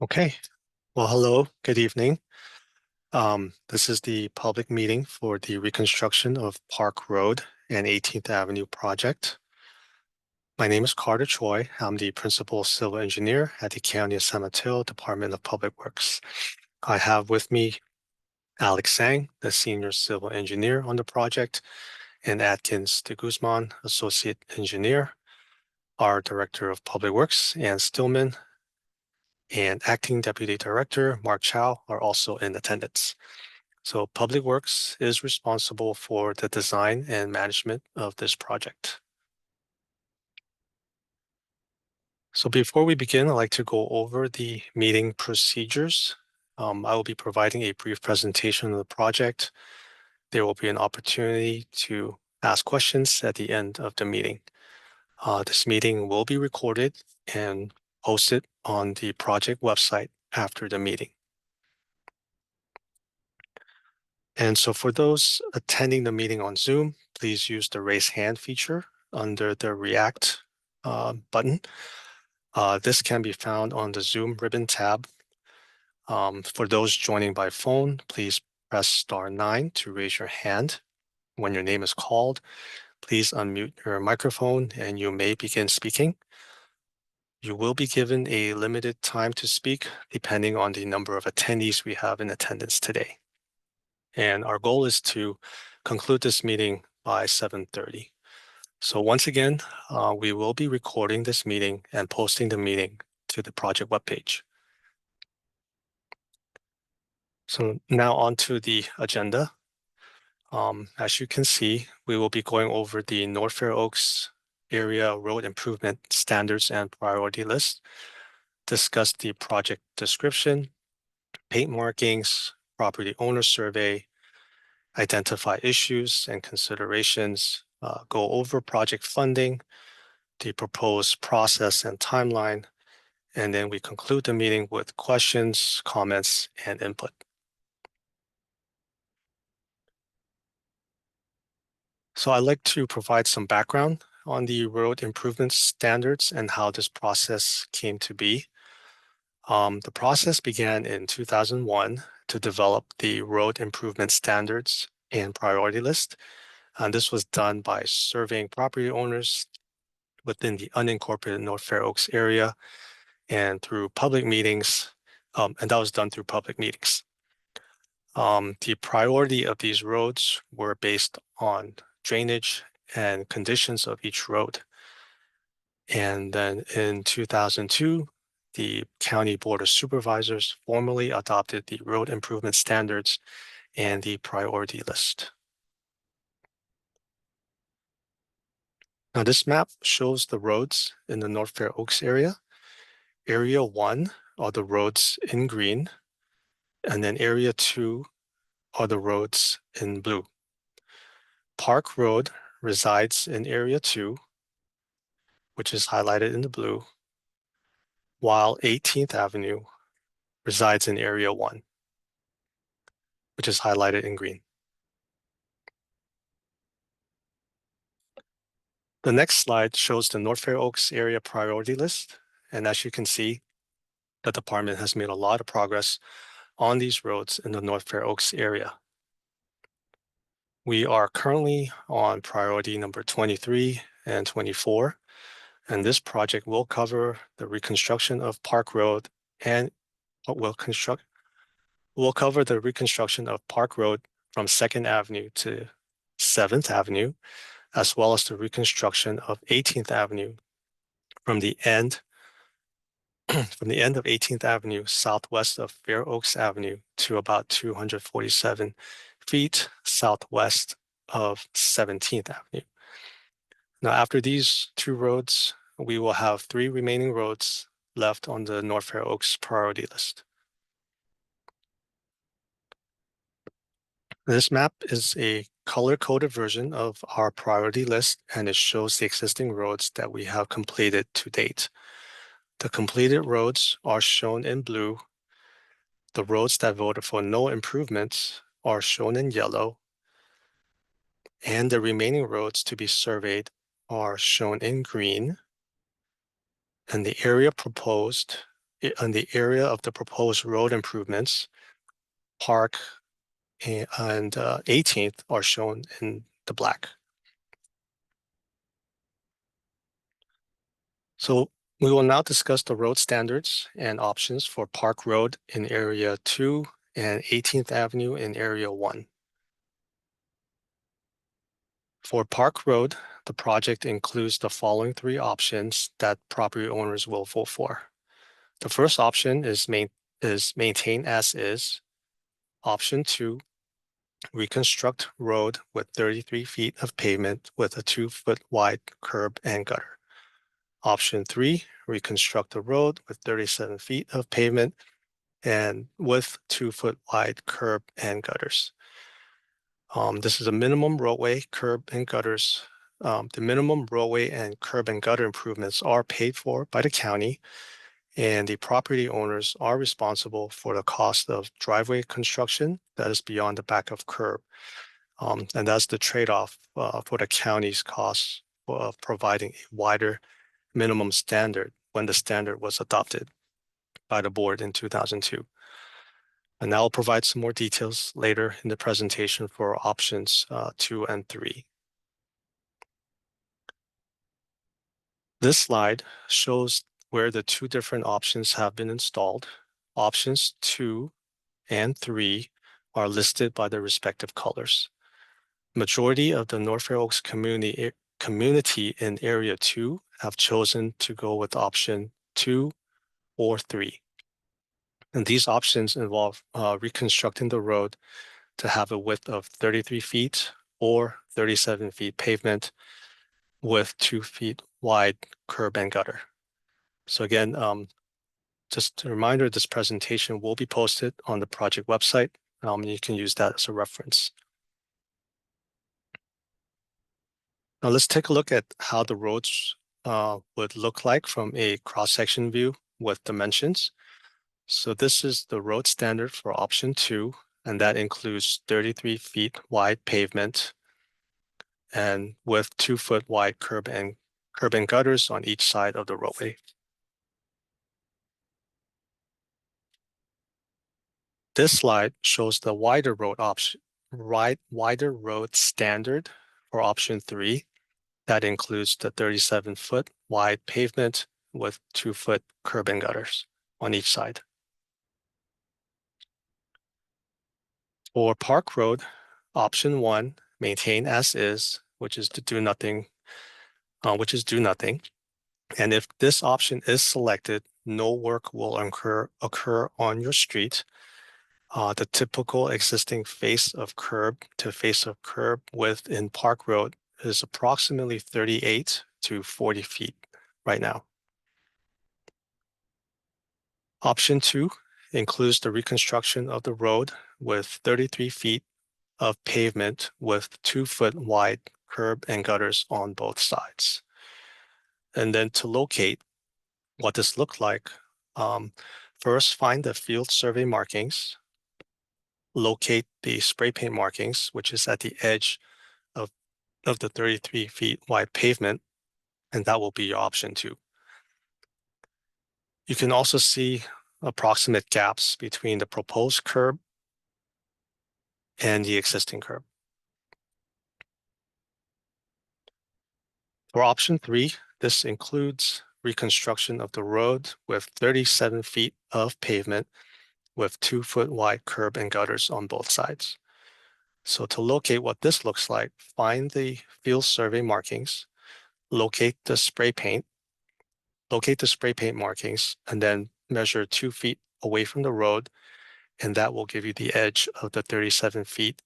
Okay, well, hello, good evening. This is the public meeting for the reconstruction of Park Road and 18th Avenue project. My name is Carter Choi. I'm the principal civil engineer at the County of San Mateo Department of Public Works. I have with me Alex Sang, the senior civil engineer on the project, and Atkins de Guzman, associate engineer. Our director of public works, Ann Stillman, and acting deputy director, Mark Chow, are also in attendance. So Public Works is responsible for the design and management of this project. So before we begin, I'd like to go over the meeting procedures. I will be providing a brief presentation of the project. There will be an opportunity to ask questions at the end of the meeting. This meeting will be recorded and posted on the project website after the meeting. And so for those attending the meeting on Zoom, please use the raise hand feature under the React button. This can be found on the Zoom ribbon tab. For those joining by phone, please press *9 to raise your hand. When your name is called, please unmute your microphone and you may begin speaking. You will be given a limited time to speak depending on the number of attendees we have in attendance today. And our goal is to conclude this meeting by 7:30. So once again, we will be recording this meeting and posting the meeting to the project webpage. So now on to the agenda. As you can see, we will be going over the North Fair Oaks area road improvement standards and priority list, discuss the project description, paint markings, property owner survey, identify issues and considerations, go over project funding, the proposed process and timeline, and then we conclude the meeting with questions, comments, and input. So I'd like to provide some background on the road improvement standards and how this process came to be. The process began in 2001 to develop the road improvement standards and priority list. And this was done by surveying property owners within the unincorporated North Fair Oaks area and through public meetings, and that was done through public meetings. The priority of these roads were based on drainage and conditions of each road. And then in 2002, the County Board of Supervisors formally adopted the road improvement standards and the priority list. Now this map shows the roads in the North Fair Oaks area. Area 1 are the roads in green, and then Area 2 are the roads in blue. Park Road resides in Area 2, which is highlighted in the blue, while 18th Avenue resides in Area 1, which is highlighted in green. The next slide shows the North Fair Oaks area priority list, and as you can see, the department has made a lot of progress on these roads in the North Fair Oaks area. We are currently on priority number 23 and 24, and this project will cover the reconstruction of Park Road and will cover the reconstruction of Park Road from 2nd Avenue to 7th Avenue, as well as the reconstruction of 18th Avenue from the end of 18th Avenue southwest of Fair Oaks Avenue to about 247 feet southwest of 17th Avenue. Now, after these two roads, we will have 3 remaining roads left on the North Fair Oaks priority list. This map is a color-coded version of our priority list, and it shows the existing roads that we have completed to date. The completed roads are shown in blue. The roads that voted for no improvements are shown in yellow, and the remaining roads to be surveyed are shown in green, and the area proposed area of the proposed road improvements, Park and 18th are shown in the black. So we will now discuss the road standards and options for Park Road in Area 2 and 18th Avenue in Area 1. For Park Road, the project includes the following three options that property owners will vote for. The first option is maintain as is. Option 2, reconstruct road with 33 feet of pavement with a 2-foot wide curb and gutter. Option 3, reconstruct the road with 37 feet of pavement and with 2-foot wide curb and gutters. This is a minimum roadway, curb and gutters. The minimum roadway and curb and gutter improvements are paid for by the county, and the property owners are responsible for the cost of driveway construction that is beyond the back of curb. And that's the trade-off for the county's costs of providing a wider minimum standard when the standard was adopted by the board in 2002. And I'll provide some more details later in the presentation for options 2 and 3. This slide shows where the two different options have been installed. Options 2 and 3 are listed by their respective colors. Majority of the North Fair Oaks community in Area 2 have chosen to go with option 2 or 3. And these options involve reconstructing the road to have a width of 33 feet or 37 feet pavement with 2 feet wide curb and gutter. So again, just a reminder, this presentation will be posted on the project website. You can use that as a reference. Now let's take a look at how the roads would look like from a cross-section view with dimensions. So this is the road standard for option 2, and that includes 33 feet wide pavement and with 2-foot wide curb and gutters on each side of the roadway. This slide shows the wider road standard for option 3. That includes the 37-foot wide pavement with 2-foot curb and gutters on each side. For Park Road, option 1, maintain as is, which is do nothing. And if this option is selected, no work will occur on your street. The typical existing face of curb to face of curb width in Park Road is approximately 38 to 40 feet right now. Option 2 includes the reconstruction of the road with 33 feet of pavement with 2-foot wide curb and gutters on both sides. And then to locate what this looked like, first find the field survey markings, locate the spray paint markings, which is at the edge of the 33 feet wide pavement, and that will be your option 2. You can also see approximate gaps between the proposed curb and the existing curb. For option 3, this includes reconstruction of the road with 37 feet of pavement with 2-foot wide curb and gutters on both sides. So to locate what this looks like, find the field survey markings, locate the spray paint markings, and then measure 2 feet away from the road, and that will give you the edge of the 37 feet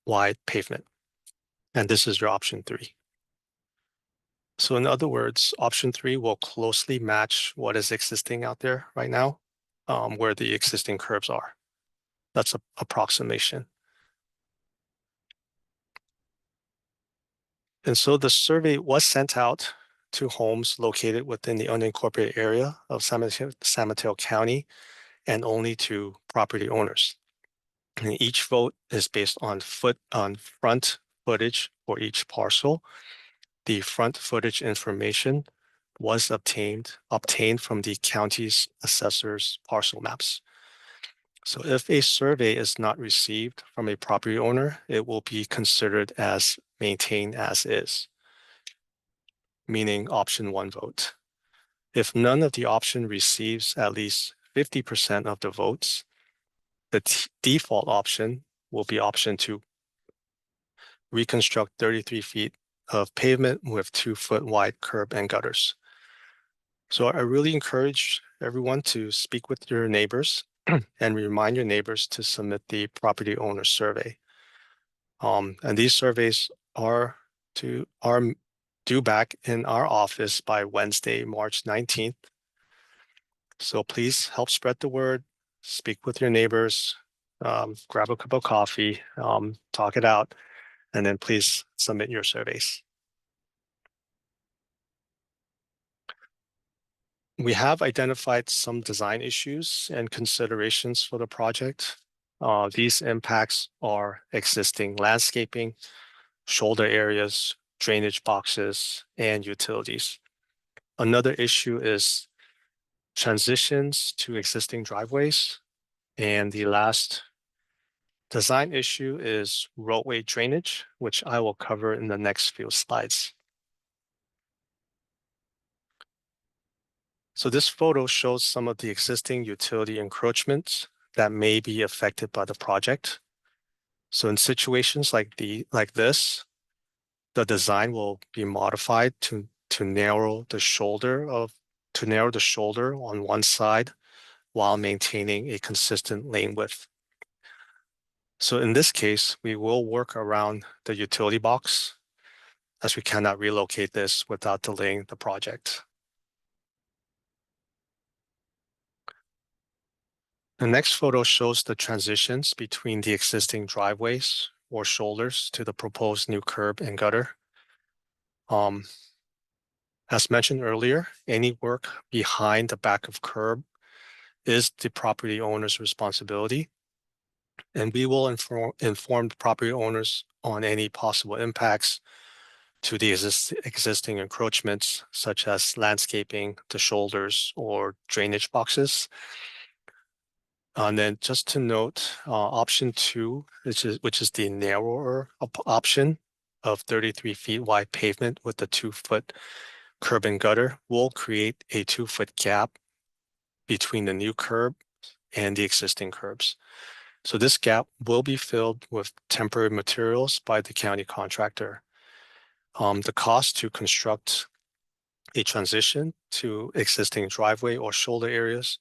wide pavement. And this is your option 3. So in other words, option 3 will closely match what is existing out there right now, where the existing curbs are. That's an approximation. And so the survey was sent out to homes located within the unincorporated area of San Mateo County and only to property owners. And each vote is based on front footage for each parcel. The front footage information was obtained from the county's assessor's parcel maps. So if a survey is not received from a property owner, it will be considered as maintained as is, meaning option one vote. If none of the option receives at least 50% of the votes, the default option will be option two, reconstruct 33 feet of pavement with 2-foot wide curb and gutters. So I really encourage everyone to speak with your neighbors and remind your neighbors to submit the property owner survey. And these surveys are due back in our office by Wednesday, March 19th. So please help spread the word, speak with your neighbors, grab a cup of coffee, talk it out, and then please submit your surveys. We have identified some design issues and considerations for the project. These impacts are existing landscaping, shoulder areas, drainage boxes, and utilities. Another issue is transitions to existing driveways. And the last design issue is roadway drainage, which I will cover in the next few slides. So this photo shows some of the existing utility encroachments that may be affected by the project. So in situations like this, the design will be modified to narrow the shoulder on one side while maintaining a consistent lane width. So in this case, we will work around the utility box as we cannot relocate this without delaying the project. The next photo shows the transitions between the existing driveways or shoulders to the proposed new curb and gutter. As mentioned earlier, any work behind the back of curb is the property owner's responsibility, and we will inform the property owners on any possible impacts to the existing encroachments, such as landscaping, the shoulders, or drainage boxes. And then just to note, option two, which is the narrower option of 33 feet wide pavement with the 2-foot curb and gutter, will create a 2-foot gap between the new curb and the existing curbs. So this gap will be filled with temporary materials by the county contractor. The cost to construct a transition to existing driveway or shoulder areas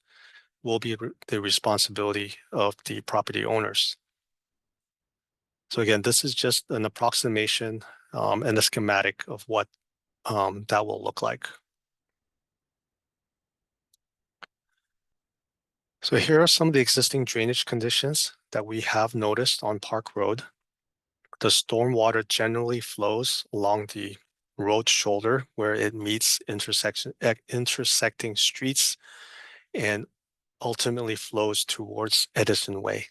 will be the responsibility of the property owners. So again, this is just an approximation and a schematic of what that will look like. So here are some of the existing drainage conditions that we have noticed on Park Road. The stormwater generally flows along the road shoulder where it meets intersecting streets and ultimately flows towards Edison Way.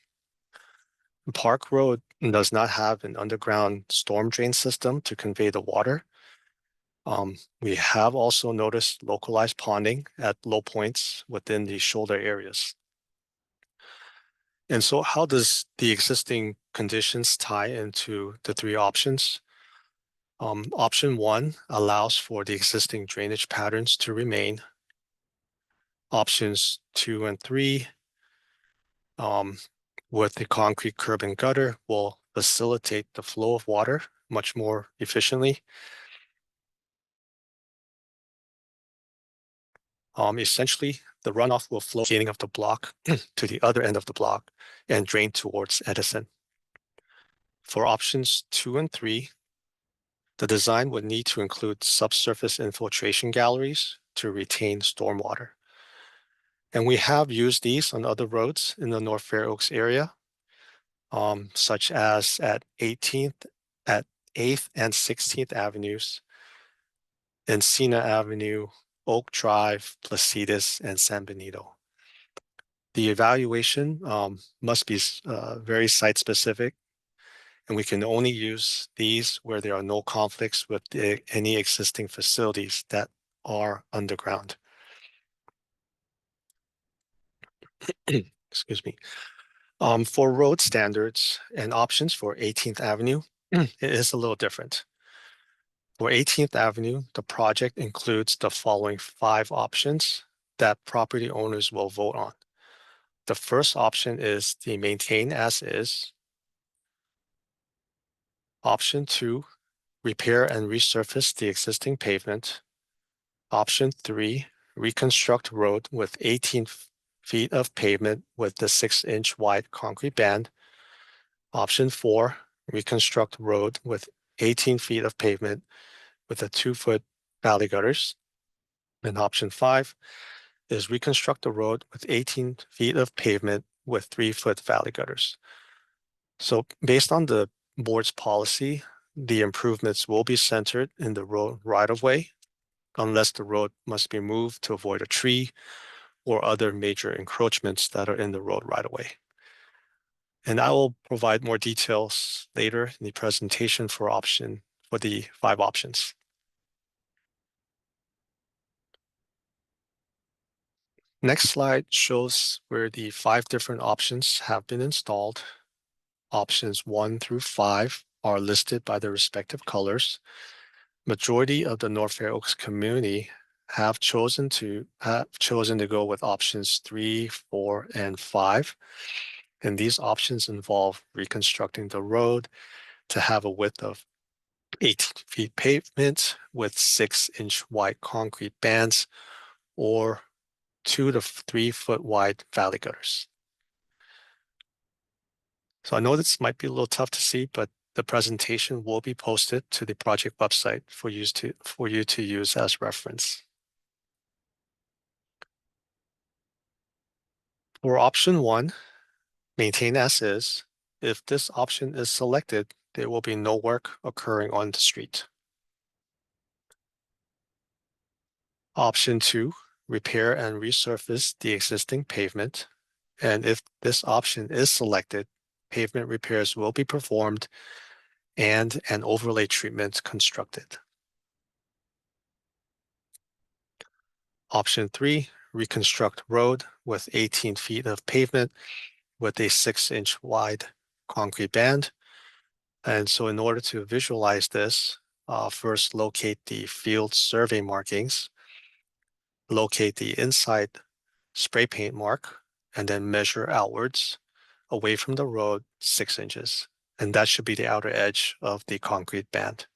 Park Road does not have an underground storm drain system to convey the water. We have also noticed localized ponding at low points within the shoulder areas. And so how does the existing conditions tie into the three options? Option one allows for the existing drainage patterns to remain. Options two and three, with the concrete curb and gutter, will facilitate the flow of water much more efficiently. Essentially, the runoff will flow beginning of the block to the other end of the block and drain towards Edison. For options two and three, the design would need to include subsurface infiltration galleries to retain stormwater. And we have used these on other roads in the North Fair Oaks area, such as at 8th and 16th Avenues, Encina Avenue, Oak Drive, Placitas, and San Benito. The evaluation must be very site-specific, and we can only use these where there are no conflicts with any existing facilities that are underground. Excuse me. For road standards and options for 18th Avenue, it is a little different. For 18th Avenue, the project includes the following 5 options that property owners will vote on. The first option is the maintain as is. Option 2, repair and resurface the existing pavement. Option 3, reconstruct road with 18 feet of pavement with the 6-inch wide concrete band. Option 4, reconstruct road with 18 feet of pavement with a 2-foot valley gutters. And option 5 is reconstruct the road with 18 feet of pavement with 3-foot valley gutters. So based on the board's policy, the improvements will be centered in the road right-of-way unless the road must be moved to avoid a tree or other major encroachments that are in the road right-of-way. And I will provide more details later in the presentation for the 5 options. Next slide shows where the 5 different options have been installed. Options 1 through 5 are listed by their respective colors. Majority of the North Fair Oaks community have chosen to go with options 3, 4, and 5. And these options involve reconstructing the road to have a width of 18 feet pavement with 6-inch wide concrete bands or 2 to 3 foot wide valley gutters. So I know this might be a little tough to see, but the presentation will be posted to the project website for you to use as reference. For option 1, maintain as is, if this option is selected, there will be no work occurring on the street. Option 2, repair and resurface the existing pavement. And if this option is selected, pavement repairs will be performed and an overlay treatment constructed. Option 3, reconstruct road with 18 feet of pavement with a 6-inch wide concrete band. And so in order to visualize this, first locate the field survey markings, locate the inside spray paint mark, and then measure outwards away from the road 6 inches. And that should be the outer edge of the concrete band.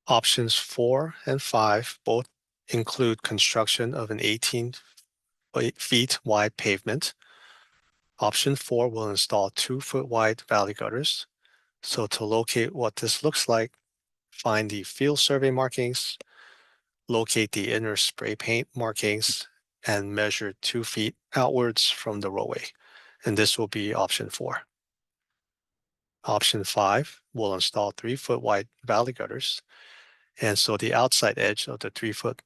Options 4 and 5 both include construction of an 18 feet wide pavement. Option 4 will install 2-foot wide valley gutters. So to locate what this looks like, find the field survey markings, locate the inner spray paint markings, and measure 2 feet outwards from the roadway. And this will be option 4. Option 5 will install 3-foot wide valley gutters. And so the outside edge of the 3-foot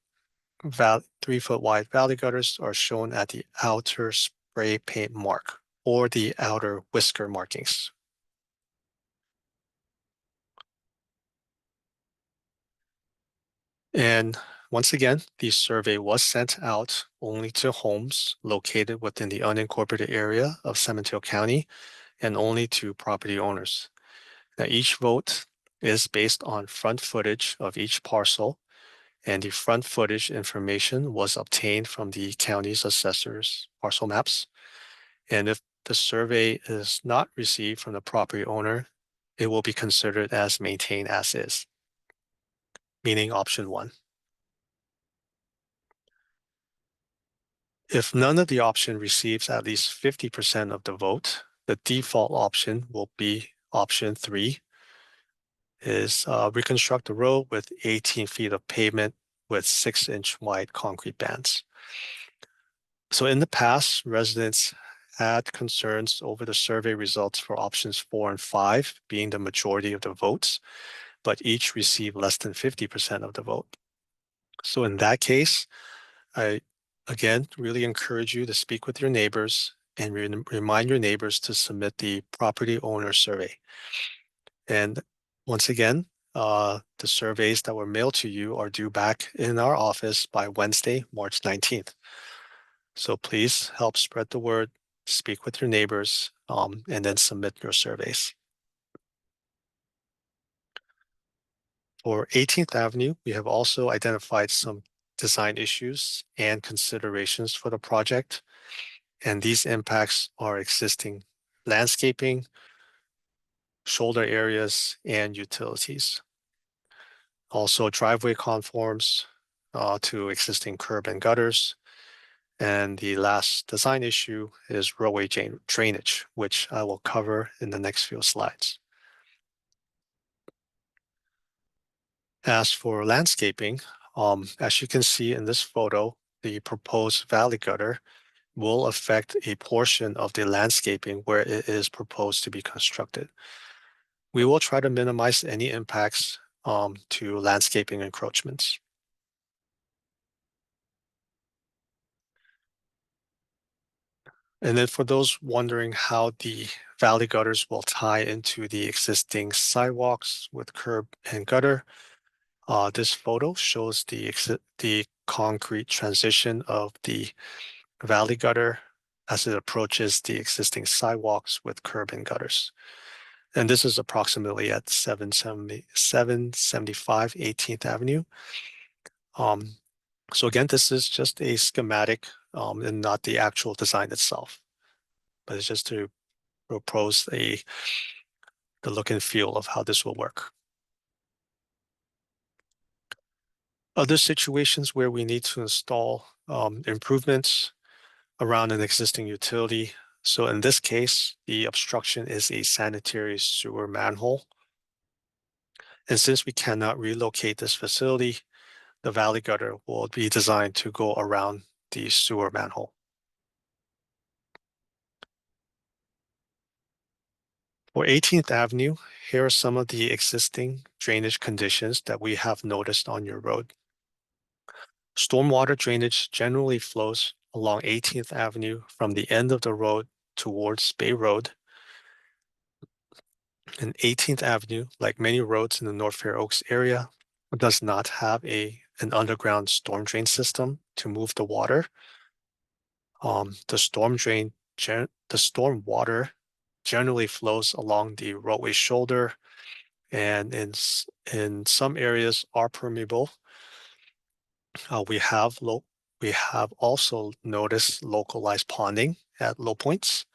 wide valley gutters are shown at the outer spray paint mark or the outer whisker markings. And once again, the survey was sent out only to homes located within the unincorporated area of San Mateo County and only to property owners. Now, each vote is based on front footage of each parcel, and the front footage information was obtained from the county's assessor's parcel maps. And if the survey is not received from the property owner, it will be considered as maintained as is, meaning option 1. If none of the option receives at least 50% of the vote, the default option will be option 3, is reconstruct the road with 18 feet of pavement with 6-inch wide concrete bands. So in the past, residents had concerns over the survey results for options 4 and 5 being the majority of the votes, but each received less than 50% of the vote. So in that case, I again really encourage you to speak with your neighbors and remind your neighbors to submit the property owner survey. And once again, the surveys that were mailed to you are due back in our office by Wednesday, March 19th. So please help spread the word, speak with your neighbors, and then submit your surveys. For 18th Avenue, we have also identified some design issues and considerations for the project, and these impacts are existing landscaping, shoulder areas, and utilities. Also, driveway conforms to existing curb and gutters. And the last design issue is roadway drainage, which I will cover in the next few slides. As for landscaping, as you can see in this photo, the proposed valley gutter will affect a portion of the landscaping where it is proposed to be constructed. We will try to minimize any impacts to landscaping encroachments. And then for those wondering how the valley gutters will tie into the existing sidewalks with curb and gutter, this photo shows the concrete transition of the valley gutter as it approaches the existing sidewalks with curb and gutters. And this is approximately at 775 18th Avenue. So again, this is just a schematic and not the actual design itself, but it's just to propose the look and feel of how this will work. Other situations where we need to install improvements around an existing utility. So in this case, the obstruction is a sanitary sewer manhole. And since we cannot relocate this facility, the valley gutter will be designed to go around the sewer manhole. For 18th Avenue, here are some of the existing drainage conditions that we have noticed on your road. Stormwater drainage generally flows along 18th Avenue from the end of the road towards Bay Road. And 18th Avenue, like many roads in the North Fair Oaks area, does not have an underground storm drain system to move the water. The storm water generally flows along the roadway shoulder, and in some areas are permeable. We have also noticed localized ponding at low points,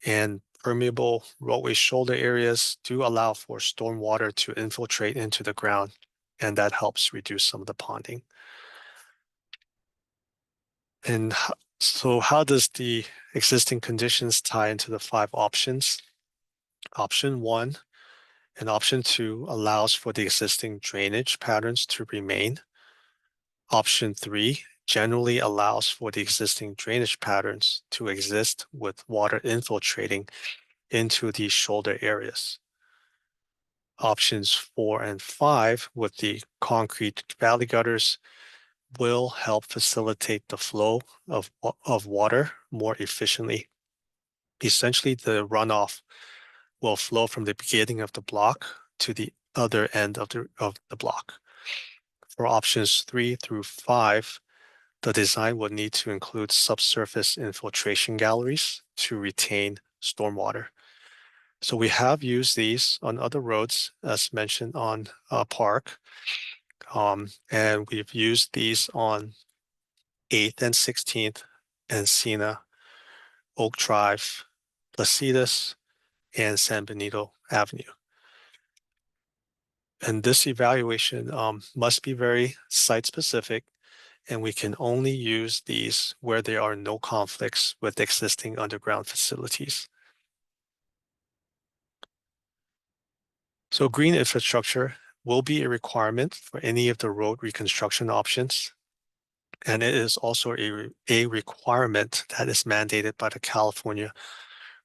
and permeable roadway shoulder areas do allow for stormwater to infiltrate into the ground, and that helps reduce some of the ponding. And so how does the existing conditions tie into the 5 options? Option 1 and option 2 allows for the existing drainage patterns to remain. Option 3 generally allows for the existing drainage patterns to exist with water infiltrating into these shoulder areas. Options 4 and 5 with the concrete valley gutters will help facilitate the flow of water more efficiently. Essentially, the runoff will flow from the beginning of the block to the other end of the block. For options 3 through 5, the design would need to include subsurface infiltration galleries to retain stormwater. So we have used these on other roads, as mentioned on Park, and we've used these on 8th and 16th, Encina, Oak Drive, Placitas, and San Benito Avenue. And this evaluation must be very site-specific, and we can only use these where there are no conflicts with existing underground facilities. So green infrastructure will be a requirement for any of the road reconstruction options, and it is also a requirement that is mandated by the California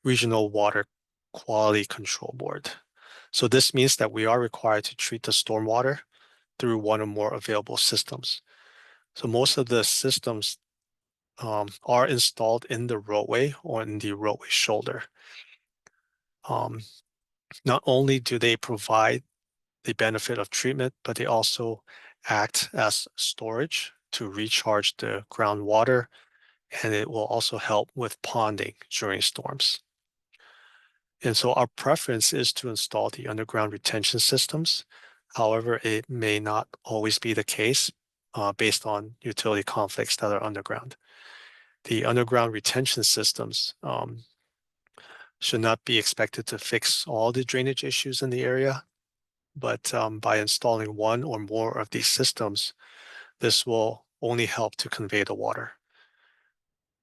Regional Water Quality Control Board. So this means that we are required to treat the stormwater through one or more available systems. So most of the systems are installed in the roadway or in the roadway shoulder. Not only do they provide the benefit of treatment, but they also act as storage to recharge the groundwater, and it will also help with ponding during storms. And so our preference is to install the underground retention systems. However, it may not always be the case based on utility conflicts that are underground. The underground retention systems should not be expected to fix all the drainage issues in the area, but by installing one or more of these systems, this will only help to convey the water.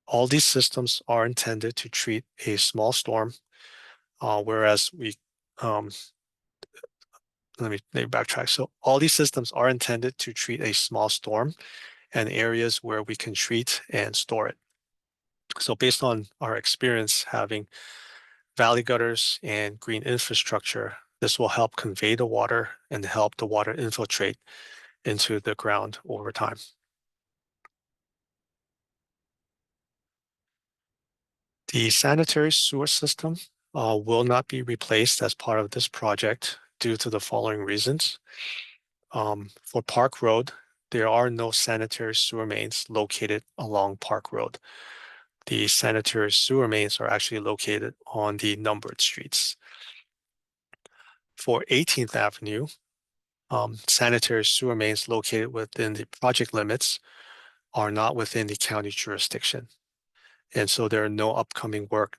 All these systems are intended to treat a small storm, whereas um, let me backtrack. So all these systems are intended to treat a small storm and areas where we can treat and store it. So based on our experience having valley gutters and green infrastructure, this will help convey the water and help the water infiltrate into the ground over time. The sanitary sewer system will not be replaced as part of this project due to the following reasons. For Park Road, there are no sanitary sewer mains located along Park Road. The sanitary sewer mains are actually located on the numbered streets. For 18th Avenue, sanitary sewer mains located within the project limits are not within the county jurisdiction. And so there are no upcoming work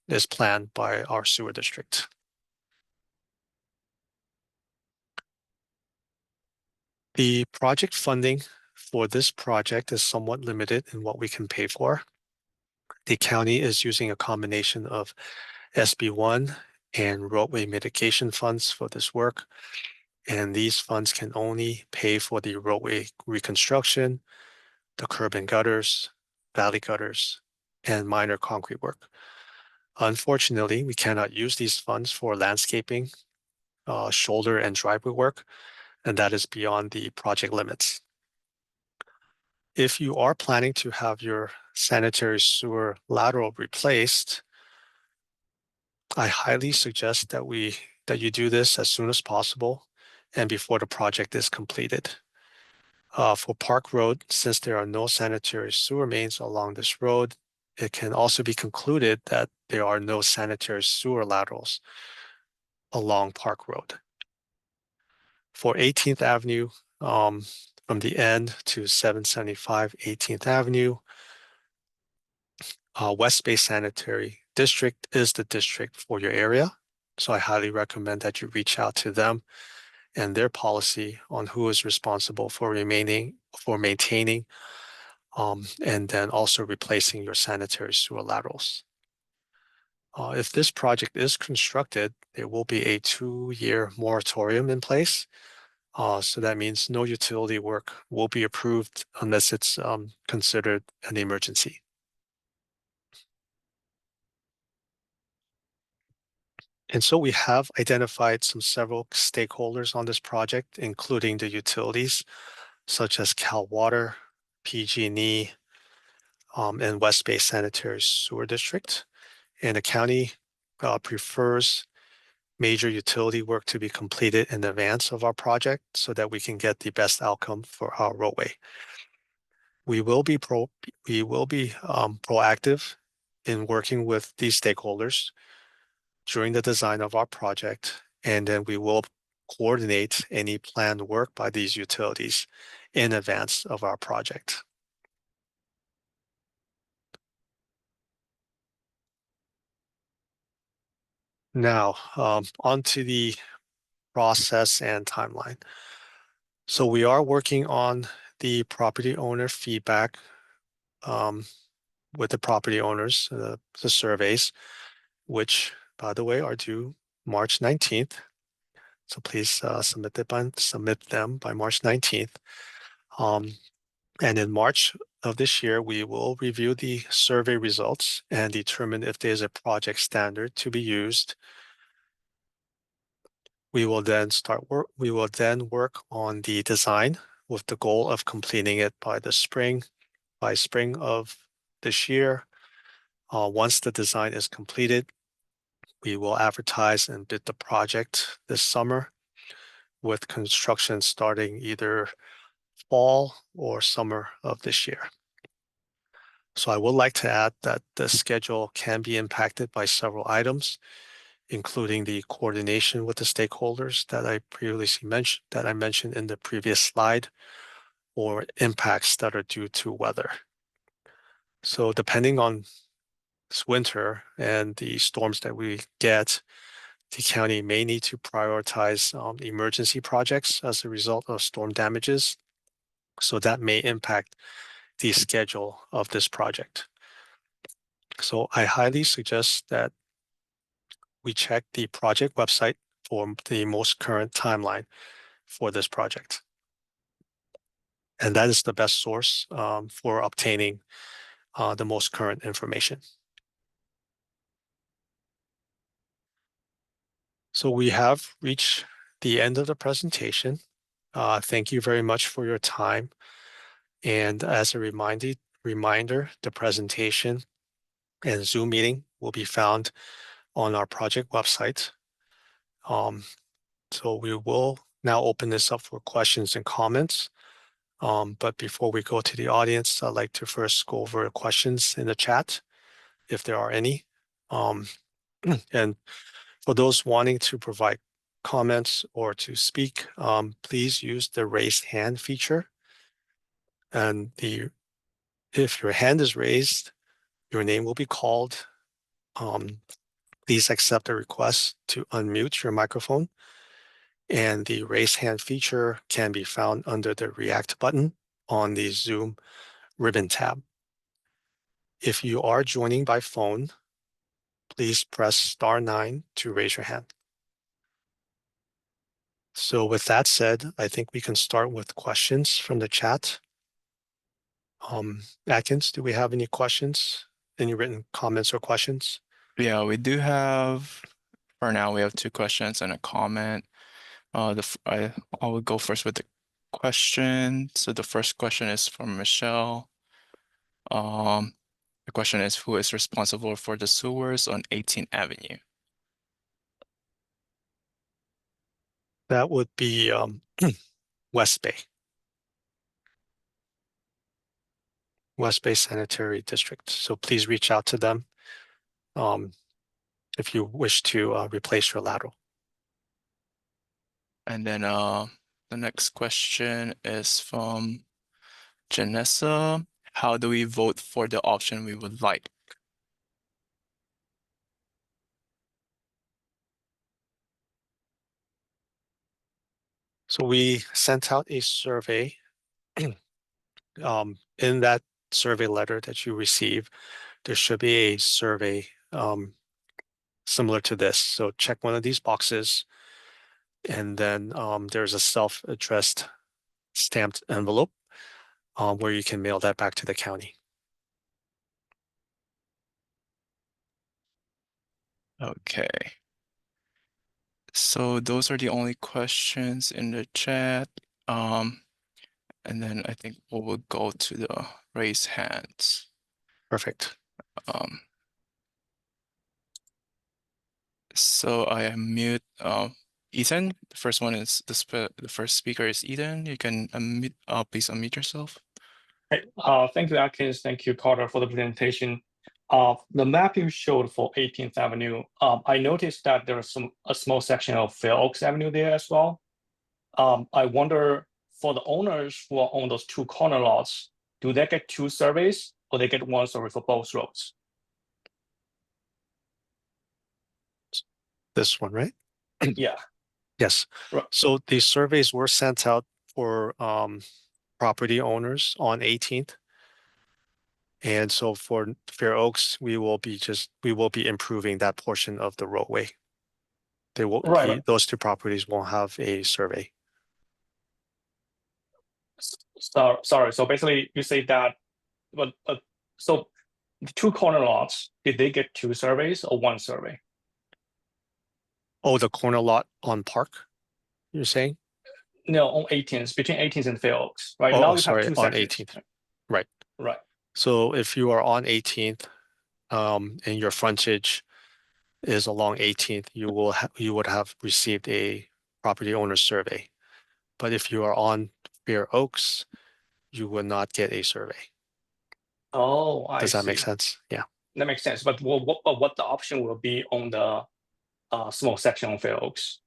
is planned by our sewer district. The project funding for this project is somewhat limited in what we can pay for. The county is using a combination of SB1 and roadway mitigation funds for this work. And these funds can only pay for the roadway reconstruction, the curb and gutters, valley gutters, and minor concrete work. Unfortunately, we cannot use these funds for landscaping, shoulder and driveway work, and that is beyond the project limits. If you are planning to have your sanitary sewer lateral replaced, I highly suggest that you do this as soon as possible and before the project is completed. For Park Road, since there are no sanitary sewer mains along this road, it can also be concluded that there are no sanitary sewer laterals along Park Road. For 18th Avenue, from the end to 775 18th Avenue, West Bay Sanitary District is the district for your area. So I highly recommend that you reach out to them and their policy on who is responsible for maintaining, and then also replacing your sanitary sewer laterals. If this project is constructed, there will be a 2-year moratorium in place. So that means no utility work will be approved unless it's considered an emergency. And so we have identified several stakeholders on this project, including the utilities, such as Cal Water, PG&E, and West Bay Sanitary Sewer District. And the county prefers major utility work to be completed in advance of our project so that we can get the best outcome for our roadway. We will be proactive in working with these stakeholders during the design of our project, and then we will coordinate any planned work by these utilities in advance of our project. Now, on to the process and timeline. So we are working on the property owner feedback with the property owners, the surveys, which, by the way, are due March 19th. So please submit them by March 19th. And in March of this year, we will review the survey results and determine if there's a project standard to be used. We will then work on the design with the goal of completing it by spring of this year. Once the design is completed, we will advertise and bid the project this summer. with construction starting either fall or summer of this year. So I would like to add that the schedule can be impacted by several items, including the coordination with the stakeholders that I mentioned in the previous slide, or impacts that are due to weather. So depending on this winter and the storms that we get, the county may need to prioritize emergency projects as a result of storm damages. So that may impact the schedule of this project. So I highly suggest that we check the project website for the most current timeline for this project. And that is the best source for obtaining the most current information. So we have reached the end of the presentation. Thank you very much for your time. And as a reminder, the presentation and Zoom meeting will be found on our project website. So we will now open this up for questions and comments. But before we go to the audience, I'd like to first go over questions in the chat, if there are any. And for those wanting to provide comments or to speak, please use the raise hand feature. And if your hand is raised, your name will be called. Please accept the request to unmute your microphone. And the raise hand feature can be found under the React button on the Zoom ribbon tab. If you are joining by phone, please press *9 to raise your hand. So with that said, I think we can start with questions from the chat. Atkins, do we have any questions? Any written comments or questions? Yeah, we do have, for now, we have 2 questions and a comment. I will go first with the question. So the first question is from Michelle. The question is, who is responsible for the sewers on 18th Avenue? That would be West Bay. West Bay Sanitary District. So please reach out to them if you wish to replace your lateral. And then the next question is from Janessa. How do we vote for the option we would like? So we sent out a survey. In that survey letter that you receive, there should be a survey similar to this. So check one of these boxes, and then there's a self-addressed stamped envelope where you can mail that back to the county. Okay. So those are the only questions in the chat. And then I think we will go to the raise hands. Perfect. So I unmute Ethan. The first one is the first speaker is Ethan. You can unmute. Please unmute yourself. Hey, thank you, Atkins. Thank you, Carter, for the presentation. The map you showed for 18th Avenue, I noticed that there's a small section of Fair Oaks Avenue there as well. I wonder, for the owners who own those 2 corner lots, do they get 2 surveys or they get 1 survey for both roads? This one, right? Yeah. Yes. Right. So the surveys were sent out for property owners on 18th. And so for Fair Oaks, we will be improving that portion of the roadway. Those 2 properties won't have a survey. Sorry. So basically, you say that, but so the 2 corner lots, did they get 2 surveys or 1 survey? Oh, the corner lot on Park, you're saying? No, on 18th, between 18th and Fair Oaks, right? Oh, now you sorry, have 2 on sections. 18th. Right. Right. So if you are on 18th and your frontage is along 18th, you would have received a property owner survey. But if you are on Fair Oaks, you would not get a survey. Oh, I Does that make see. sense? Yeah. That makes sense. But what the option will be on the small section of Fair Oaks?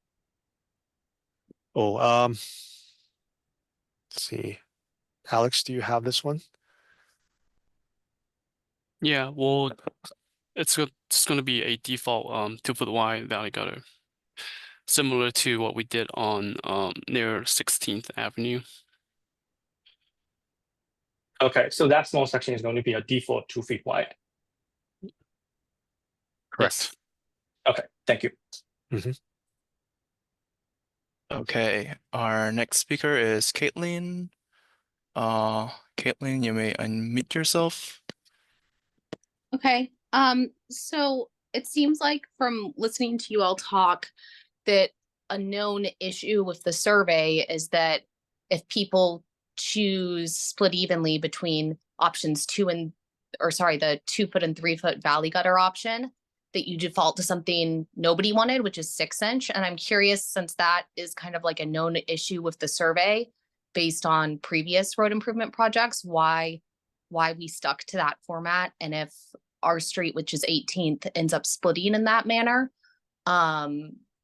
Oh, let's see. Alex, do you have this one? Yeah, well, it's going to be a default 2-foot wide valley gutter, similar to what we did on near 16th Avenue. Okay, so that small section is going to be a default 2 feet wide. Correct. Okay, thank you. Okay, our next speaker is Caitlin. Caitlin, you may unmute yourself. Okay. So it seems like from listening to you all talk that a known issue with the survey is that if people choose split evenly between options the 2-foot and 3-foot valley gutter option, that you default to something nobody wanted, which is 6-inch. And I'm curious, since that is kind of like a known issue with the survey based on previous road improvement projects, why we stuck to that format, and if our street, which is 18th, ends up splitting in that manner,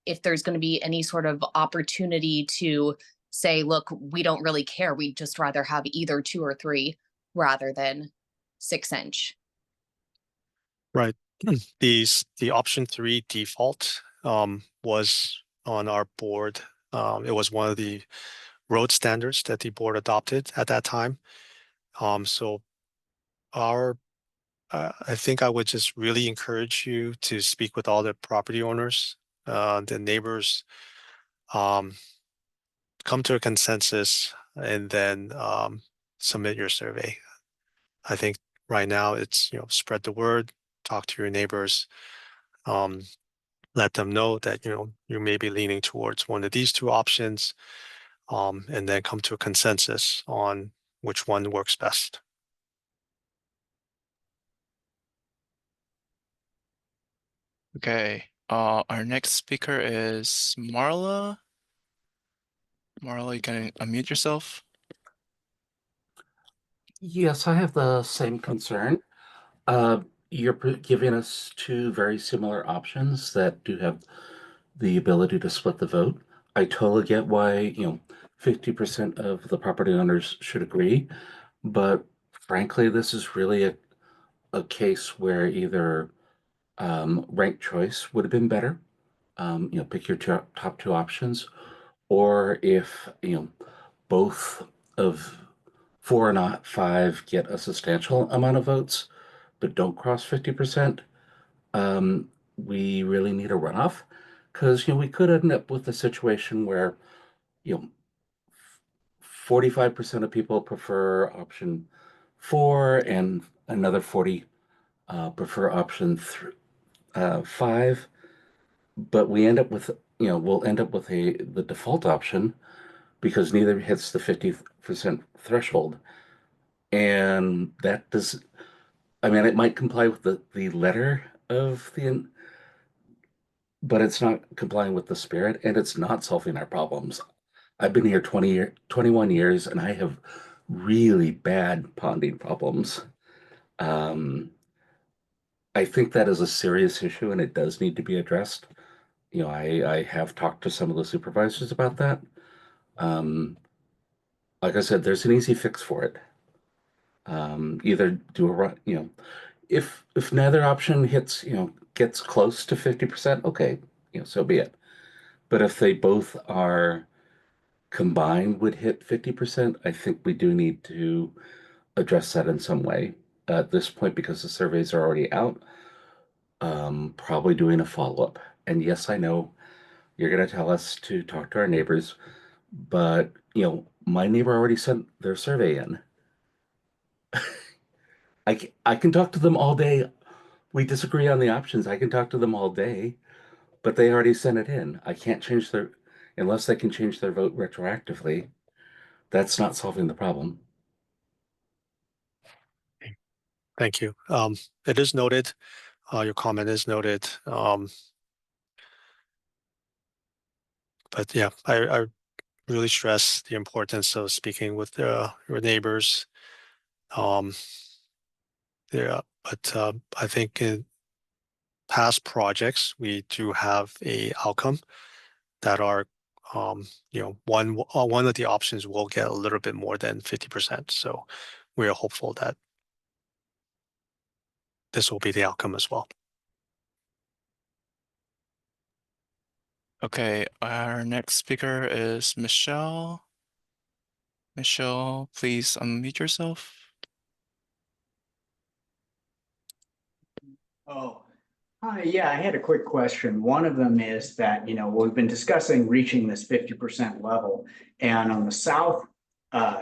if there's going to be any sort of opportunity to say, look, we don't really care, we'd just rather have either 2 or 3 rather than 6-inch. Right. The option 3 default was on our board. It was one of the road standards that the board adopted at that time. So I think I would just really encourage you to speak with all the property owners, the neighbors, come to a consensus, and then submit your survey. I think right now it's, spread the word, talk to your neighbors, let them know that, you may be leaning towards one of these 2 options, and then come to a consensus on which one works best. Okay, our next speaker is Marla. Marla, you can unmute yourself. Yes, I have the same concern. You're giving us 2 very similar options that do have the ability to split the vote. I totally get why, 50% of the property owners should agree, but frankly, this is really a case where either ranked choice would have been better, pick your top 2 options, or if, both of 4 and not 5 get a substantial amount of votes, but don't cross 50%, we really need a runoff, because we could end up with a situation where 45% of people prefer option 4 and another 40 prefer option 5, but we'll end up with the default option because neither hits the 50% threshold, and that does. I mean, it might comply with the letter of but it's not complying with the spirit, and it's not solving our problems. I've been here 21 years, and I have really bad ponding problems. I think that is a serious issue, and it does need to be addressed. I have talked to some of the supervisors about that. Like I said, there's an easy fix for it. Either do a run, if neither option gets close to 50%, okay, so be it. But if they both are combined would hit 50%, I think we do need to address that in some way at this point because the surveys are already out. Probably doing a follow-up. And yes, I know you're going to tell us to talk to our neighbors, but my neighbor already sent their survey in. I can talk to them all day. We disagree on the options. I can talk to them all day, but they already sent it in. I can't change unless they can change their vote retroactively. That's not solving the problem. Thank you. It is noted. Your comment is noted. But yeah, I really stress the importance of speaking with your neighbors. Yeah, but I think in past projects, we do have a outcome that are, one of the options will get a little bit more than 50%. So we are hopeful that this will be the outcome as well. Okay, our next speaker is Michelle. Michelle, please unmute yourself. Oh, yeah, I had a quick question. One of them is that, we've been discussing reaching this 50% level. And on the south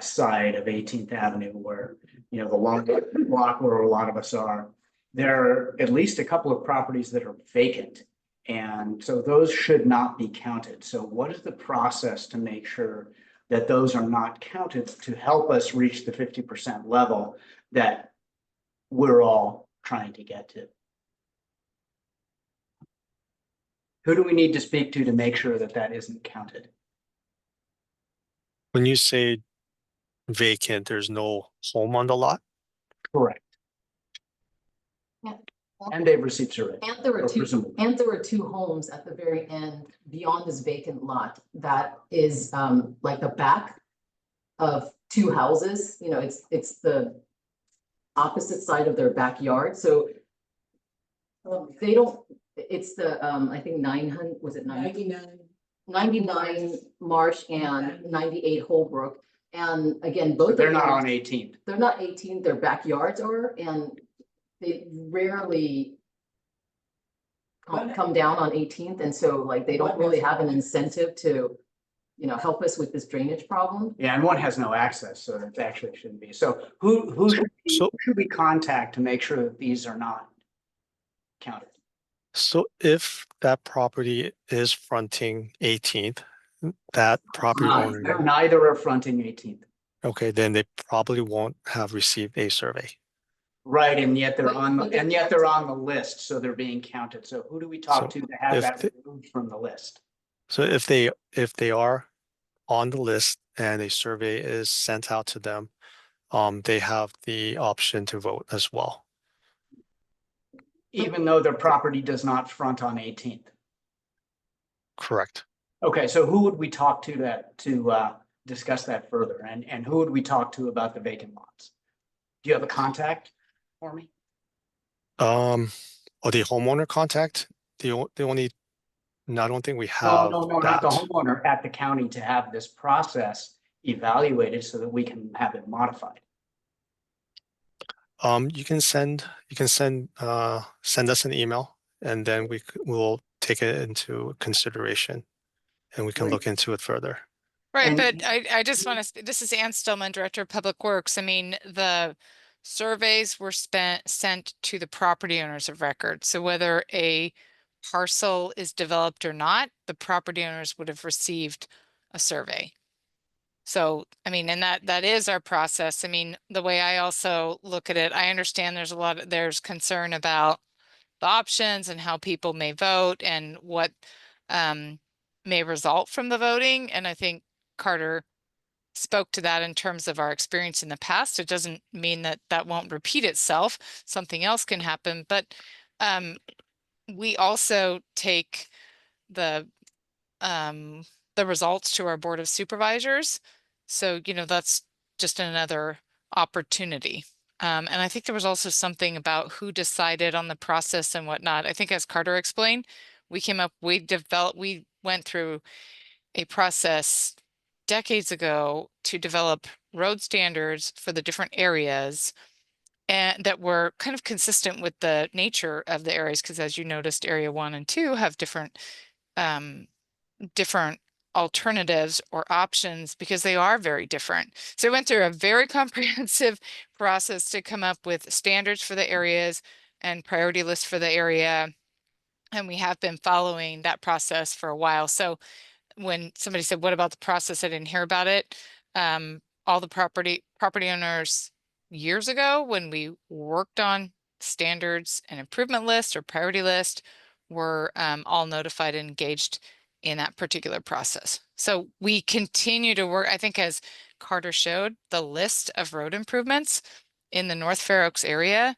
side of 18th Avenue, where, the long block where a lot of us are, there are at least a couple of properties that are vacant. And so those should not be counted. So what is the process to make sure that those are not counted to help us reach the 50% level that we're all trying to get to? Who do we need to speak to make sure that that isn't counted? When you say vacant, there's no home on the lot? Correct. Yeah. And they've received survey. And there were or two, presumably. and there were two homes at the very end beyond this vacant lot that is like the back of two houses. It's the opposite side of their backyard. So they don't, it's the I think 900, was it 99 Marsh and 98 Holbrook. And again, both So they're of not them, on 18th. they're not 18, their backyards are, and they rarely come down on 18th. And so like, they don't really have an incentive to, help us with this drainage problem. Yeah, and one has no access, so it actually shouldn't be. So who should we contact to make sure that these are not counted? So if that property is fronting 18th, that property owner, Neither are fronting 18th. okay, then they probably won't have received a survey. Right, and yet they're on But the list, so they're being counted. So who do we talk So to have if that the- removed from the list? So if they are on the list and a survey is sent out to them, they have the option to vote as well. Even though their property does not front on 18th. Correct. Okay, so who would we talk to discuss that further? And who would we talk to about the vacant lots? Do you have a contact for me? Or the homeowner contact, the only, no, I don't think we No, have no, not that. the homeowner, at the county to have this process evaluated so that we can have it modified. You can send us an email and then we'll take it into consideration and we can look into it further. Right, And- but I just want to, this is Ann Stillman, Director of Public Works. I mean, the surveys were sent to the property owners of record. So whether a parcel is developed or not, the property owners would have received a survey. So, I mean, and that is our process. I mean, the way I also look at it, I understand there's concern about the options and how people may vote and what may result from the voting. And I think Carter spoke to that in terms of our experience in the past. It doesn't mean that that won't repeat itself. Something else can happen, but we also take the results to our Board of Supervisors. So, that's just another opportunity. And I think there was also something about who decided on the process and whatnot. I think as Carter explained, we went through a process decades ago to develop road standards for the different areas and that were kind of consistent with the nature of the areas. Because as you noticed, area 1 and 2 have different alternatives or options because they are very different. So we went through a very comprehensive process to come up with standards for the areas and priority lists for the area. And we have been following that process for a while. So when somebody said, what about the process? I didn't hear about it. All the property owners years ago, when we worked on standards and improvement list or priority list, were all notified and engaged in that particular process. So we continue to work, I think as Carter showed, the list of road improvements in the North Fair Oaks area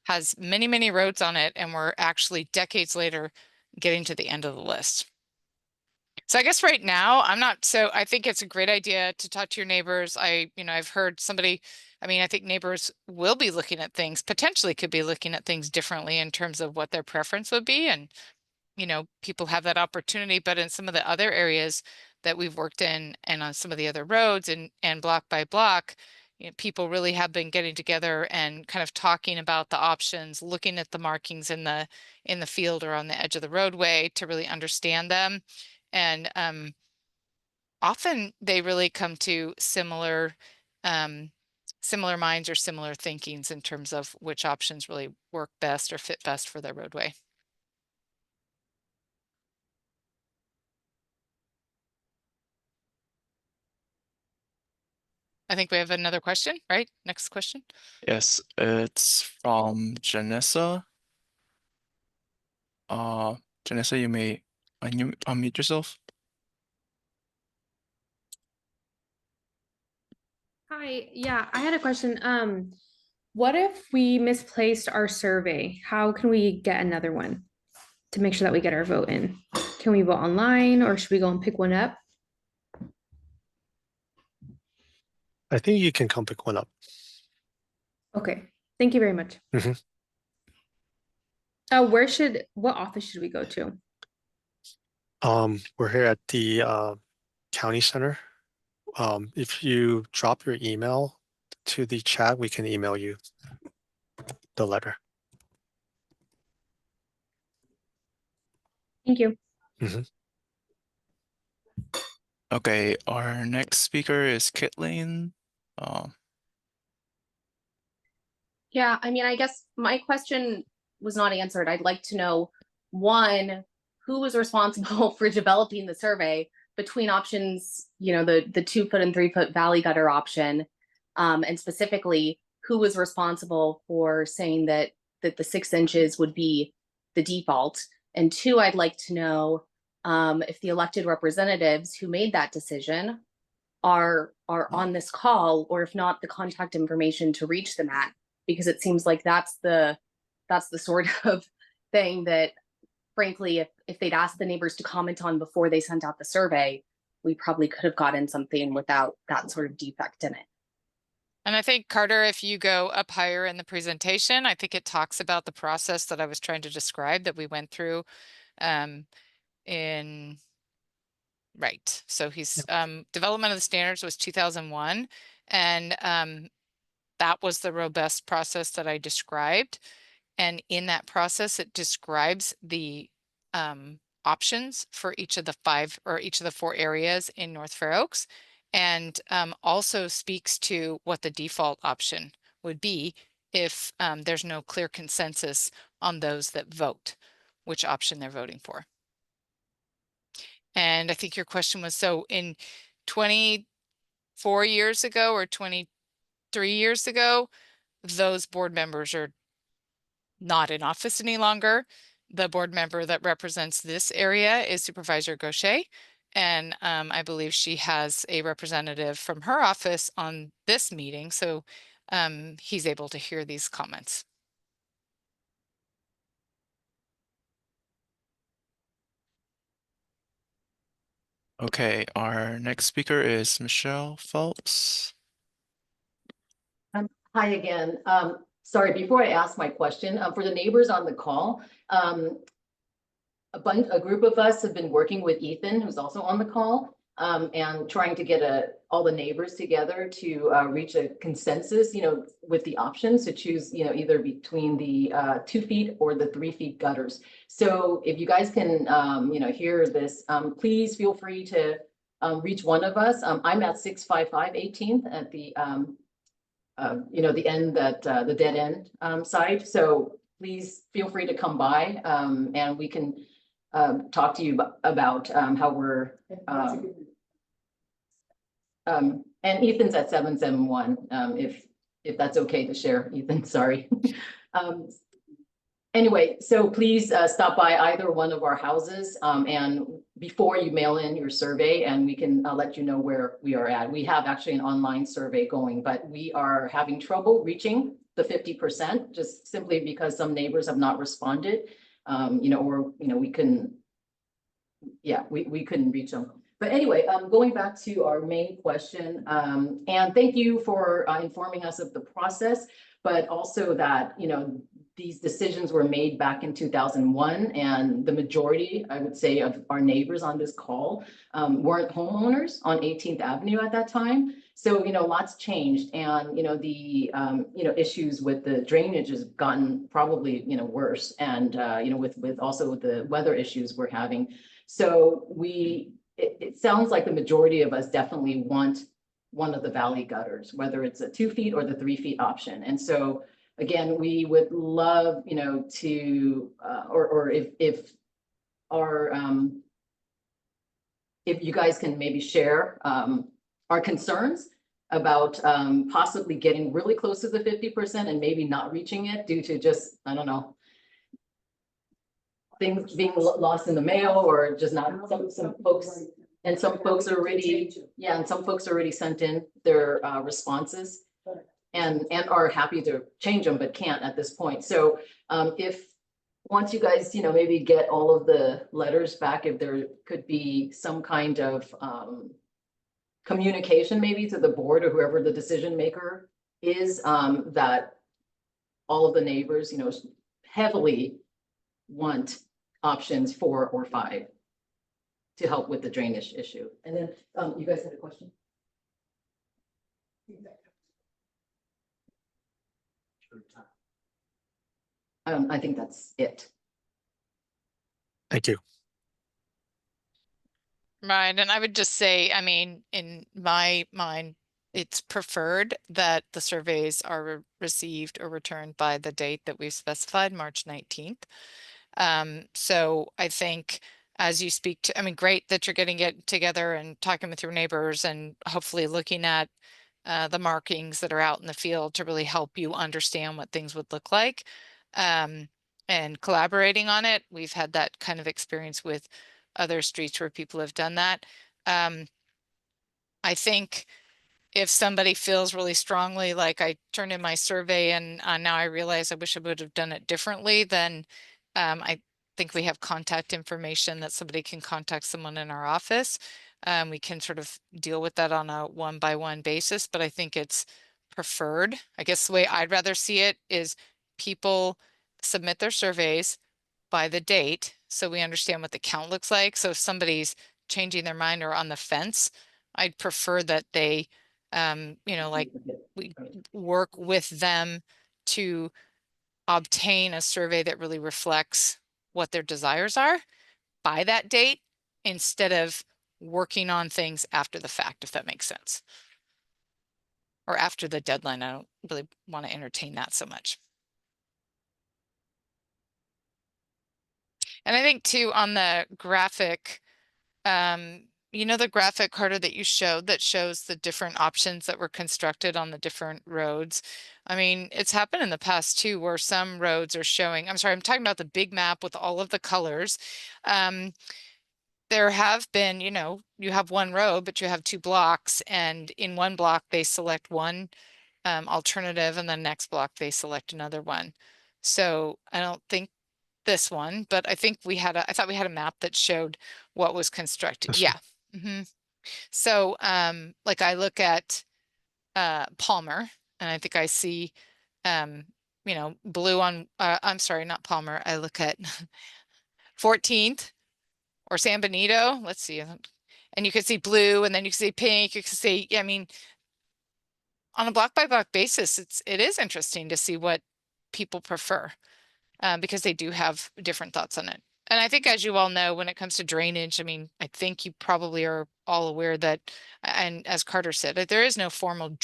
has many, many roads on it, and we're actually decades later getting to the end of the list. So I guess right now I think it's a great idea to talk to your neighbors. I've heard somebody, I think neighbors will be looking at things, potentially could be looking at things differently in terms of what their preference would be. And, people have that opportunity, but in some of the other areas that we've worked in and on some of the other roads and block by block, people really have been getting together and kind of talking about the options, looking at the markings in the field or on the edge of the roadway to really understand them. And often they really come to similar minds or similar thinkings in terms of which options really work best or fit best for their roadway. I think we have another question, right? Next question. Yes, it's from Janessa. Janessa, you may unmute yourself. Hi, yeah, I had a question. What if we misplaced our survey? How can we get another one to make sure that we get our vote in? Can we vote online or should we go and pick one up? I think you can come pick one up. Okay, thank you very much. Mhm. What office should we go to? We're here at the county center. If you drop your email to the chat, we can email you the letter. Thank you. Okay, our next speaker is Kitlane. Yeah, I guess my question was not answered. I'd like to know, one, who was responsible for developing the survey between options, the 2 foot and 3 foot valley gutter option, and specifically who was responsible for saying that the 6 inches would be the default. And two, I'd like to know if the elected representatives who made that decision are on this call, or if not, the contact information to reach them at, because it seems like that's the sort of thing that, frankly, if they'd asked the neighbors to comment on before they sent out the survey, we probably could have gotten something without that sort of defect in it. And I think, Carter, if you go up higher in the presentation, I think it talks about the process that I was trying to describe that we went through right. So he's development of the standards was 2001, and that was the robust process that I described. And in that process, it describes the options for each of the 5 or each of the 4 areas in North Fair Oaks, and also speaks to what the default option would be if there's no clear consensus on those that vote, which option they're voting for. And I think your question was, so in 24 years ago or 23 years ago, those board members are not in office any longer. The board member that represents this area is Supervisor Gaucher. And I believe she has a representative from her office on this meeting. So he's able to hear these comments. Okay, our next speaker is Michelle Phelps. Hi again. Sorry, before I ask my question, for the neighbors on the call, a group of us have been working with Ethan, who's also on the call, and trying to get all the neighbors together to reach a consensus, with the options to choose, either between the 2 feet or the 3 feet gutters. So if you guys can, hear this, please feel free to reach one of us. I'm at 655 18th at the, the end that the dead end site. So please feel free to come by, and we can talk to you about how we're and Ethan's at 771, if that's okay to share, Ethan, sorry. Anyway, so please stop by either one of our houses, and before you mail in your survey, and we can let you know where we are at. We have actually an online survey going, but we are having trouble reaching the 50%, just simply because some neighbors have not responded. We couldn't reach them. But anyway, going back to our main question, and thank you for informing us of the process, but also that, these decisions were made back in 2001, and the majority, I would say, of our neighbors on this call weren't homeowners on 18th Avenue at that time. So, lots changed, and, the, issues with the drainage has gotten probably, worse, and, with also the weather issues we're having. So it sounds like the majority of us definitely want one of the valley gutters, whether it's a 2 feet or the 3 feet option. And so again, we would love, to, or if our, if you guys can maybe share our concerns about possibly getting really close to the 50% and maybe not reaching it due to just, I don't know, things being lost in the mail, or just not, some folks, and some folks already, and some folks already sent in their responses and are happy to change them, but can't at this point. So if once you guys, maybe get all of the letters back, if there could be some kind of communication maybe to the board or whoever the decision maker is, that all of the neighbors, heavily want options 4 or 5 to help with the drainage issue. And then you guys had a question? I think that's it. Thank you. Right, and I would just say, I mean, in my mind, it's preferred that the surveys are received or returned by the date that we've specified, March 19th. So I think as you speak to, I mean, great that you're getting it together and talking with your neighbors and hopefully looking at the markings that are out in the field to really help you understand what things would look like, and collaborating on it. We've had that kind of experience with other streets where people have done that. I think if somebody feels really strongly like I turned in my survey and now I realize I wish I would have done it differently, then I think we have contact information that somebody can contact someone in our office. We can sort of deal with that on a 1-by-1 basis, but I think it's preferred. I guess the way I'd rather see it is people submit their surveys by the date so we understand what the count looks like. So if somebody's changing their mind or on the fence, I'd prefer that they like we work with them to obtain a survey that really reflects what their desires are by that date, instead of working on things after the fact, if that makes sense. Or after the deadline. I don't really want to entertain that so much. And I think too, on the graphic, the graphic, Carter, that you showed that shows the different options that were constructed on the different roads. I mean, it's happened in the past too, where some roads are showing, I'm sorry, I'm talking about the big map with all of the colors. There have been, you have one road, but you have 2 blocks, and in one block they select one alternative, and the next block they select another one. So I don't think this one, but I think I thought we had a map that showed what was constructed. Yeah. So like I look at Palmer, and I think I see blue on I'm sorry, not Palmer. I look at 14th or San Benito. Let's see. And you could see blue, and then you can see pink. You can see, I mean, on a block by block basis, it is interesting to see what people prefer, because they do have different thoughts on it. And I think, as you all know, when it comes to drainage, I mean, I think you probably are all aware that, and as Carter said, that there is no formal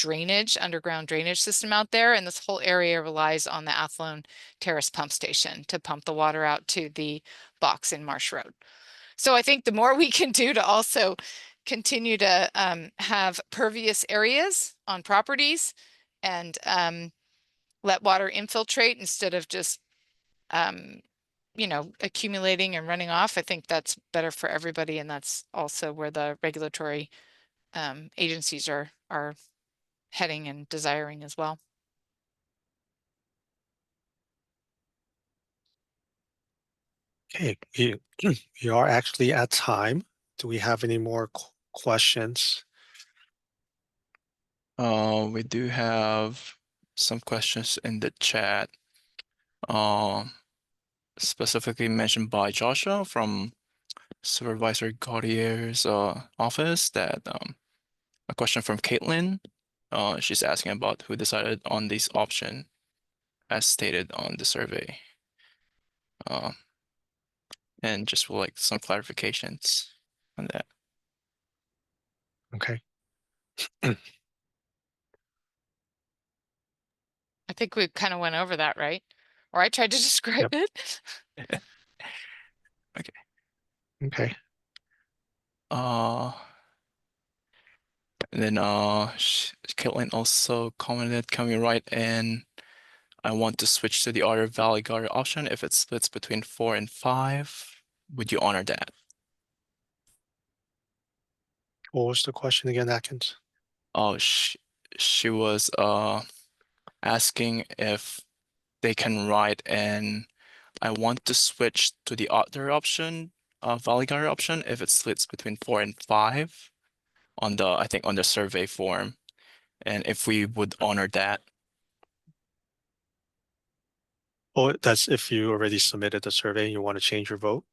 underground drainage system out there. And this whole area relies on the Athlone Terrace pump station to pump the water out to the box in Marsh Road. So I think the more we can do to also continue to have pervious areas on properties and let water infiltrate instead of just accumulating and running off, I think that's better for everybody, and that's also where the regulatory agencies are heading and desiring as well. Okay, we are actually at time. Do we have any more questions? We do have some questions in the chat. Specifically mentioned by Joshua from Supervisor Gautier's office, that a question from Caitlin. She's asking about who decided on this option as stated on the survey. And just would like some clarifications on that. Okay. I think we kind of went over that, right? Or I tried to describe it. Okay. Okay. And then Caitlin also commented, can we write in, I want to switch to the other Valley Guard option if it splits between 4 and 5. Would you honor that? What was the question again, Atkins? Oh, she was asking if they can write in, I want to switch to the other option, Valley Guard option, if it splits between 4 and 5 on the, I think on the survey form, and if we would honor that. Oh, that's if you already submitted the survey and you want to change your vote,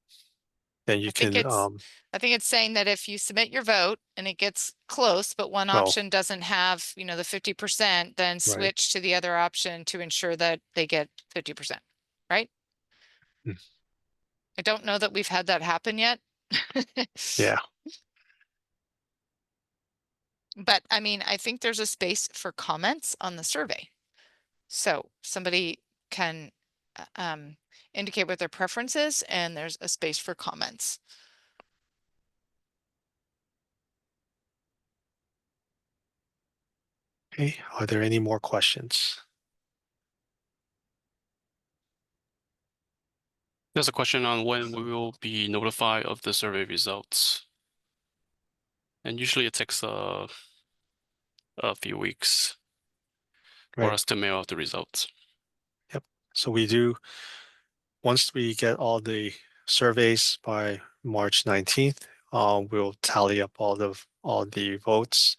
then you can, I think it's saying that if you submit your vote and it gets close, but one Oh. option doesn't have, the 50%, then switch to the other option to ensure that they get 50%, right? Hmm. I don't know that we've had that happen yet. Yeah. But I mean, I think there's a space for comments on the survey. So somebody can indicate what their preference is, and there's a space for comments. Okay, are there any more questions? There's a question on when we will be notified of the survey results. And usually it takes a few weeks for Right. us to mail out the results. Yep. So we do, once we get all the surveys by March 19th, we'll tally up all the votes.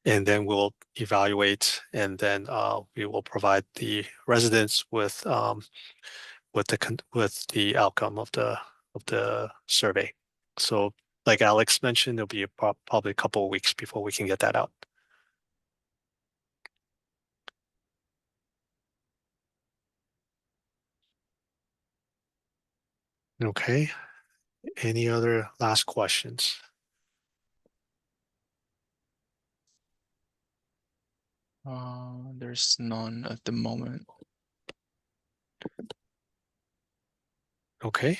And then we'll evaluate, and then we will provide the residents with the outcome of the survey. So, like Alex mentioned, it'll be probably a couple of weeks before we can get that out. Okay. Any other last questions? There's none at the moment. Okay.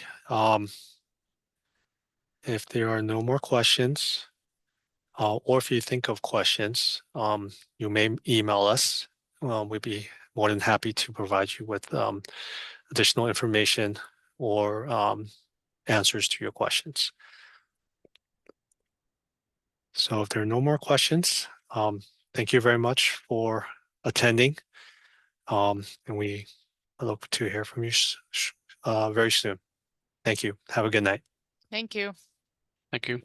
If there are no more questions, or if you think of questions, you may email us. We'd be more than happy to provide you with additional information or answers to your questions. So if there are no more questions, thank you very much for attending. And we look to hear from you very soon. Thank you. Have a good night. Thank you. Thank you.